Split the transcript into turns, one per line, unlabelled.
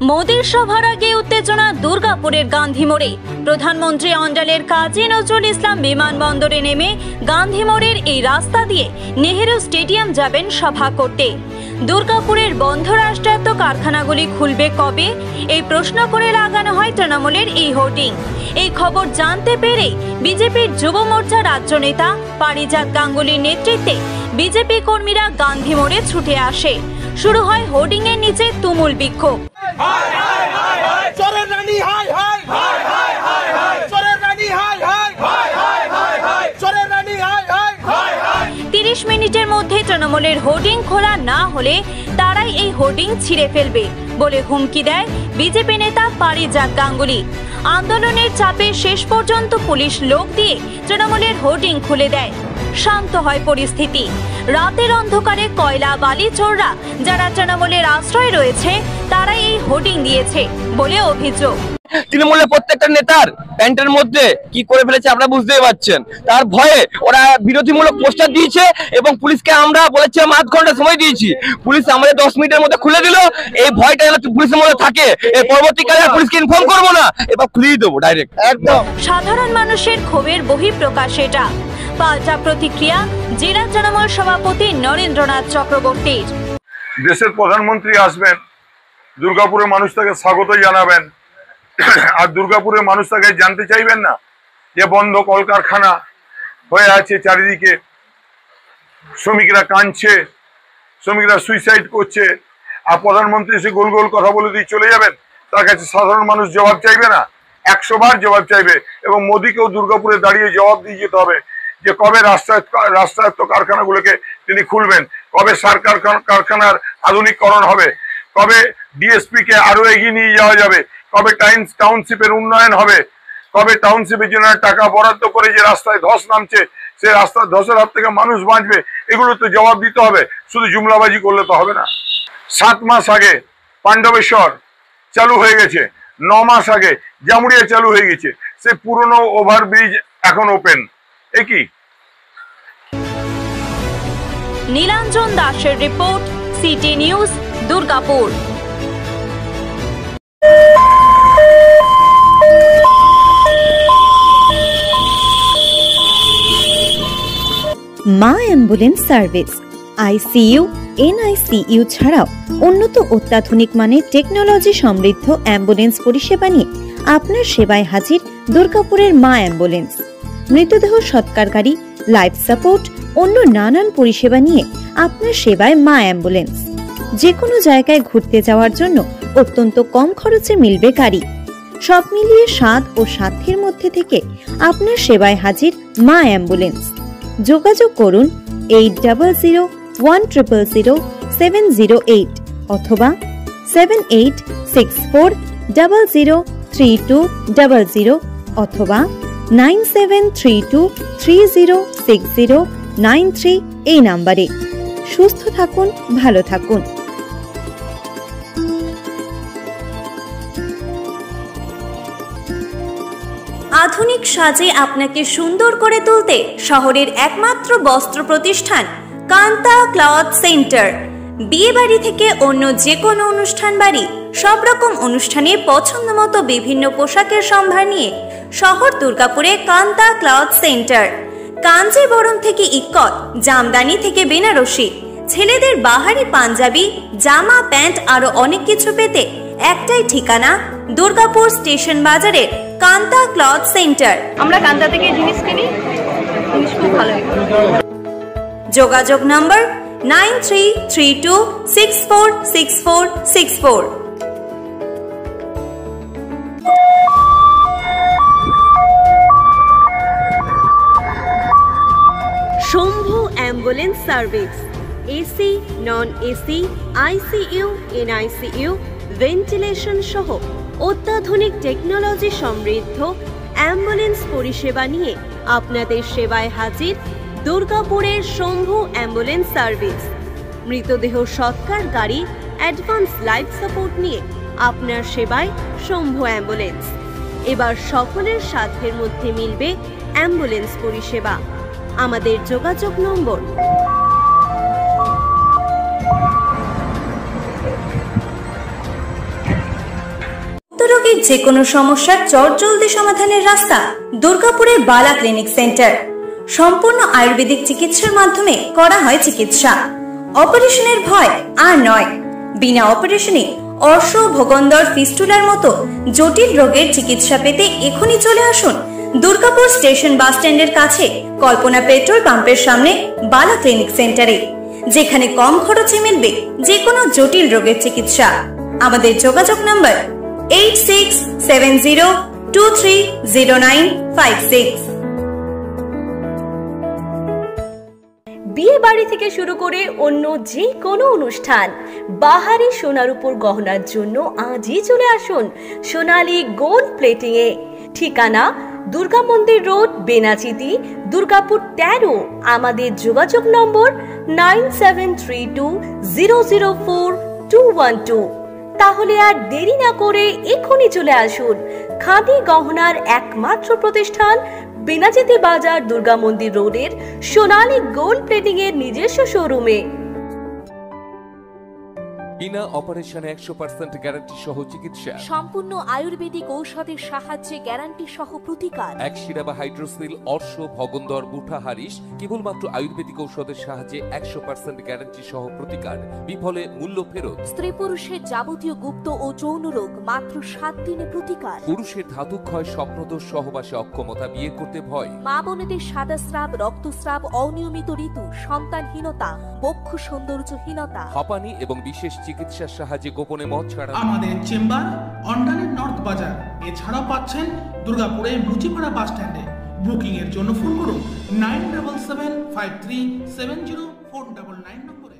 মোদির সভার আগে উত্তেজনা দুর্গাপুরের গান্ধী মোড়ে। প্রধানমন্ত্রী অঞ্চলের কাজী নজরুল ইসলাম বিমানবন্দরে নেমে গান্ধী মোড়ের এই রাস্তা দিয়ে নেহেরু স্টেডিয়াম যাবেন সভা করতে। দুর্গাপুরের বন্ধ রাষ্ট্রায়ত্ত কারখানাগুলি খুলবে কবে, এই প্রশ্ন করে লাগানো হয় তৃণমূলের এই হোর্ডিং। এই খবর জানতে পেরে বিজেপির যুব মোর্চা রাজ্য নেতা পারিজাত গাঙ্গুলির নেতৃত্বে বিজেপি কর্মীরা গান্ধী মোড়ে ছুটে আসে। শুরু হয় হোর্ডিং এর নিচে তুমুল বিক্ষোভ। 30 মিনিটের মধ্যে তৃণমূলের হোর্ডিং খোলা না হলে তারাই এই হোর্ডিং ছিঁড়ে ফেলবে বলে হুমকি দেয় বিজেপি নেতা পারিজাত গাঙ্গুলি। আন্দোলনের চাপে শেষ পর্যন্ত পুলিশ লোক দিয়ে তৃণমূলের হোর্ডিং খুলে দেয়। শান্ত হয় পরিস্থিতি। রাতের অন্ধকারে কয়লা বালি চোররা যারা তৃণমূলের আশ্রয় রয়েছে তারাই এই হোর্ডিং দিয়েছে বলে অভিযোগ।
তৃণমূলের প্রত্যেকটা নেতার প্যান্টের মধ্যে কি করে ফেলেছে আপনারা বুঝতেই পারছেন। তার ভয়ে ওরা বিরোধীমূলক পোস্টার দিয়েছে এবং পুলিশকে আমরা বলেছিলাম আধ ঘন্টা সময় দিয়েছি, পুলিশ আমাদের 10 মিনিটের মধ্যে খুলে দিল। এই ভয়টা যেন পুলিশের মধ্যে থাকে, এই পরবর্তীকালে পুলিশকে ইনফর্ম করবো না, এবার খুলিয়ে দেবো ডাইরেক্ট। একদম
সাধারণ মানুষের ক্ষোভের বহিঃপ্রকাশ এটা। পাল্টা প্রতিক্রিয়া জেলা তৃণমূল সভাপতি নরেন্দ্রনাথ চক্রবর্তীর।
দেশের প্রধানমন্ত্রী আসবেন, দুর্গাপুরের মানুষ তাকে স্বাগত জানাবেন, আর দুর্গাপুরের মানুষ তাকে জানতে চাইবেন না যে বন্ধ কলকারখানা হয়ে আছে চারিদিকে, শ্রমিকরা কাঁদছে, শ্রমিকরা সুইসাইড করছে, আর প্রধানমন্ত্রী এসে গোল গোল কথা বলে দিয়ে চলে যাবেন? তার কাছে সাধারণ মানুষ জবাব চাইবে না? 100 বার জবাব চাইবে। এবং মোদীকেও দুর্গাপুরে দাঁড়িয়ে জবাব দিয়ে যেতে হবে যে কবে রাষ্ট্রায়ত্ত কারখানাগুলোকে তিনি খুলবেন, কবে সার কারখানার আধুনিকরণ হবে, কবে ডিএসপি কে আরো এগিয়ে নিয়ে যাওয়া যাবে, কবে টাউনশিপের উন্নয়ন হবে, কবে টাউনশিপের জন্য টাকা বরাদ্দ করে যে রাস্তায় ধস নামছে সে রাস্তার ধসের হাত থেকে মানুষ বাঁচবে, এগুলো তো জবাব দিতে হবে। শুধু জুমলাবাজি করলে তো হবে না। 7 মাস আগে পাণ্ডবেশ্বর চালু হয়ে গেছে, 9 মাস আগে জামুড়িয়া চালু হয়ে গেছে, সে পুরনো ওভারব্রিজ এখন ওপেন। একই
নীলাঞ্জন দাসের রিপোর্ট, সিটি নিউজ, দুর্গাপুর।
মা অ্যাম্বুলেন্স সার্ভিস আইসিইউ, এনআইসিইউ ছাড়াও উন্নত অত্যাধুনিক মানের টেকনোলজি সমৃদ্ধ অ্যাম্বুলেন্স পরিষেবা নিয়ে আপনার সেবায় হাজির দুর্গাপুরের মা অ্যাম্বুলেন্স। মৃতদেহ সৎকারকারী, লাইফ সাপোর্ট, অন্য নানান পরিষেবা নিয়ে আপনার সেবায় মা অ্যাম্বুলেন্স। যে কোনো জায়গায় ঘুরতে যাওয়ার জন্য অত্যন্ত কম খরচে মিলবে গাড়ি। সব মিলিয়ে স্বাদ ও সাধ্যের মধ্যে থেকে আপনার সেবায় হাজির মা অ্যাম্বুলেন্স। যোগাযোগ করুন 8001000708 অথবা 7864003200 অথবা 9732306093 এই নাম্বারে। সুস্থ থাকুন, ভালো থাকুন।
আধুনিক সাজে আপনাকে সুন্দর করে তুলতে শহরের একমাত্র বস্ত্র প্রতিষ্ঠান কান্তা ক্লথ সেন্টার। বিয়ে বাড়ি থেকে অন্য যে কোনো অনুষ্ঠান বাড়ি, সব রকম অনুষ্ঠানে পছন্দ মতো বিভিন্ন পোশাকের সম্ভার নিয়ে শহর দুর্গাপুরে কান্তা ক্লথ সেন্টার। কাঞ্জিবরম থেকে ইক্কত, জামদানি থেকে বেনারসি, ছেলেদের বাহারি পাঞ্জাবি, জামা প্যান্ট আরো অনেক কিছু পেতে একটাই ঠিকানা দুর্গাপুর স্টেশন বাজারের কান্তা ক্লথ সেন্টার। আমরা কান্তা থেকে জিনিস কিনি, জিনিস খুব ভালো। যোগাযোগ নম্বর 9332646464। Shambhu ambulance service, AC, non AC, ICU, NICU, ventilation সহ অত্যাধুনিক টেকনোলজি সমৃদ্ধ অ্যাম্বুলেন্স পরিষেবা নিয়ে আপনাদের সেবায় হাজির দুর্গাপুরের শম্ভু অ্যাম্বুলেন্স সার্ভিস। মৃতদেহ সৎকার গাড়ি, অ্যাডভান্স লাইফ সাপোর্ট নিয়ে আপনার সেবায় শম্ভু অ্যাম্বুলেন্স। এবার সকলের সাধ্যের মধ্যে মিলবে অ্যাম্বুলেন্স পরিষেবা। আমাদের যোগাযোগ নম্বর শরীরের যে কোনো সমস্যার চটজলদি সমাধানের রাস্তা দুর্গাপুরের বালা ক্লিনিক সেন্টার। সম্পূর্ণ আয়ুর্বেদিক চিকিৎসার মাধ্যমে করা হয় চিকিৎসা। অপারেশনের ভয় আর নয়। বিনা অপারেশনে অর্শ, ভগন্দর, ফিস্টুলার মতো জটিল রোগের চিকিৎসা পেতে এখনই চলে আসুন দুর্গাপুর স্টেশন বাস স্ট্যান্ডের কাছে কল্পনা পেট্রোল পাম্পের সামনে বালা ক্লিনিক সেন্টারে, যেখানে কম খরচে মিলবে যে কোনো জটিল রোগের চিকিৎসা। আমাদের যোগাযোগ নম্বর 8670230956।
বিয়ে বাড়ি থেকে শুরু করে অন্য যে কোনো অনুষ্ঠান, বাহারি সোনার উপর গহনার জন্য আজই চলে আসুন সোনালী গোল্ড প্লেটিং এ। ঠিকানা দুর্গা মন্দির রোড, বেনাচিতি, দুর্গাপুর 13। আমাদের যোগাযোগ নম্বর 9732004212। তাহলে আর দেরি না করে এখনই চলে আসুন খাদি গহনার একমাত্র প্রতিষ্ঠান বেনাচিতি বাজার, দুর্গা মন্দির রোডের সোনালী গোল্ড প্লেটিং এর নিজস্ব শোরুমে।
বিনা অপারেশনে 100% গ্যারান্টি সহ চিকিৎসা,
সম্পূর্ণ আয়ুর্বেদিক ঔষধের সাহায্যে গ্যারান্টি সহ প্রতিকার।
একশিরা বা হাইড্রোসিল, অর্শ, ভগন্দর, বুঠা, হারিস কেবলমাত্র আয়ুর্বেদিক ঔষধের সাহায্যে 100% গ্যারান্টি সহ প্রতিকার, বিফলে মূল্য ফেরত।
স্ত্রী পুরুষের যাবতীয় গুপ্ত ও যৌন রোগ মাত্র 7 দিনে প্রতিকার।
পুরুষের ধাতুক্ষয়, স্বপ্নদোষ, সহবাসে অক্ষমতা, বিয়ে করতে ভয়।
মা বোনেদের সাদাস্রাব, রক্তস্রাব, অনিয়মিত ঋতু, সন্তানহীনতা, বক্ষ সৌন্দর্যহীনতা,
হাঁপানি এবং বিশেষ চিকিৎসার সাহায্যে গোপনে মদ ছাড়া।
আমাদের চেম্বার অন্ডালের নর্থ বাজার। এছাড়াও পাচ্ছেন দুর্গাপুরে মুচিপাড়া বাস স্ট্যান্ডে। বুকিং এর জন্য ফোন করুন 9775370499 নম্বরে।